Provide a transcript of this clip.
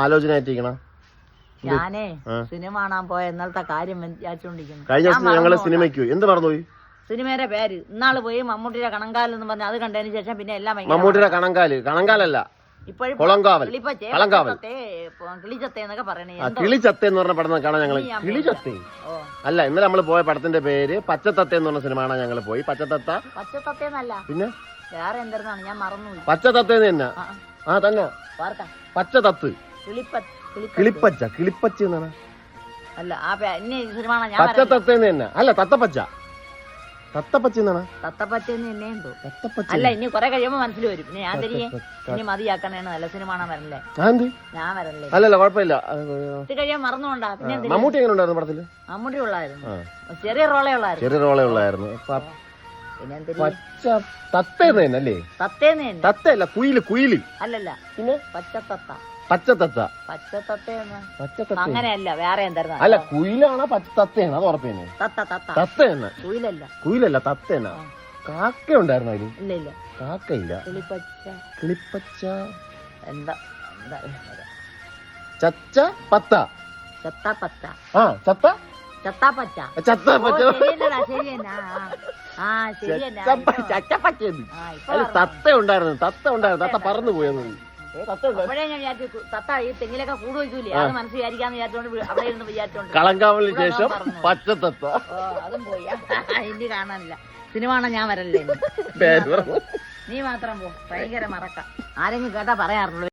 ആലോചന ആയിട്ടിരിക്കണം. ഞാനേ സിനിമ കാണാൻ പോയ ഇന്നലത്തെ കാര്യം വിചാരിച്ചോണ്ടിരിക്കുന്നു. കഴിഞ്ഞ ദിവസം ഞങ്ങള് സിനിമയ്ക്ക് എന്ത് മറന്നുപോയി? സിനിമയുടെ പേര് ഇന്നാള് പോയി മമ്മൂട്ടിയുടെ കണങ്കാൽ എന്ന് പറഞ്ഞ അത് കണ്ടതിന് ശേഷം പിന്നെ എല്ലാം മമ്മൂട്ടിയുടെ കണങ്കാലല്ല ഇപ്പോഴും കിളിച്ചത്തെ എന്നൊക്കെ പറയണേ. കിളിച്ചത്തെ എന്ന് പറഞ്ഞ പടം കാണാൻ ഞങ്ങള്. കിളിച്ചത്തെ അല്ല, ഇന്നലെ നമ്മള് പോയ പടത്തിന്റെ പേര് പച്ചത്തത്ത എന്ന് പറഞ്ഞ സിനിമ കാണാൻ ഞങ്ങള് പോയി. പച്ചത്തത്തേന്നല്ല, പിന്നെ വേറെ എന്തായിരുന്നു ഞാൻ മറന്നു. പച്ചത്തത്തേന്ന് തന്നെ. ആ തന്നെ പച്ചത്തത്ത്. കിളിപ്പച്ച എന്നാണ്. അല്ല സിനിമ പച്ചത്തത്തേന്ന് തന്നെ. അല്ല തത്തപ്പച്ച. തത്തപ്പച്ച എന്നാണ്. തത്തപ്പച്ചെന്ന് തന്നെ എന്തോ. അല്ല ഇനി കൊറേ കഴിയുമ്പോ മനസ്സിൽ വരും. പിന്നെ ഞാൻ തിരികെ ഇനി മതിയാക്കാനാണ്. നല്ല സിനിമ കാണാൻ വരല്ലേ? ഞാൻ വരല്ലേ? അല്ലല്ല കുഴപ്പമില്ല. കഴിയാൻ മറന്നുകൊണ്ടാ. പിന്നെ മമ്മൂട്ടി എങ്ങനെ ഉണ്ടായിരുന്നു പടത്തില്? മമ്മൂട്ടി ഉള്ളായിരുന്നു. ചെറിയ റോളേ ഉള്ളായിരുന്നു. പച്ച തത്തേന്ന് തന്നെ അല്ലേ? തത്തയല്ല, കുയില്. അല്ലല്ല, പിന്നെ പച്ചത്തത്ത. അങ്ങനെയല്ല, വേറെ എന്തായിരുന്നു? അല്ല, കുയിലാണോ തത്തയാണ്? അത് ഉറപ്പേനെ. തത്തയാണ്. കുയിലല്ല, തത്തേന. കാക്ക ഉണ്ടായിരുന്നു അതില്? ഇല്ല, കാക്കയില്ല. കിളിപ്പച്ച എന്താ? ചത്ത പച്ച. തത്ത ഉണ്ടായിരുന്നു. തത്ത പറന്നു പോയത്. അപ്പോഴേ ഞാൻ വിചാരിച്ചു തത്ത ഈ തെങ്ങിലൊക്കെ കൂട് വയ്ക്കൂലേ, അത് മനസ്സ് വിചാരിക്കാന്ന് വിചാരിച്ചോണ്ട് അവിടെ ഇരുന്ന് വിചാരിച്ചോണ്ട്. കളങ്കാവലിന് ശേഷം പച്ചത്തത്ത. അതും പോയി. ഇനി കാണാനില്ല. സിനിമ കാണാൻ ഞാൻ വരല്ലേ? നീ മാത്രം പോ. ഭയങ്കര മറക്ക. ആരെങ്കിലും കേട്ടാ പറയാറുള്ളൂ.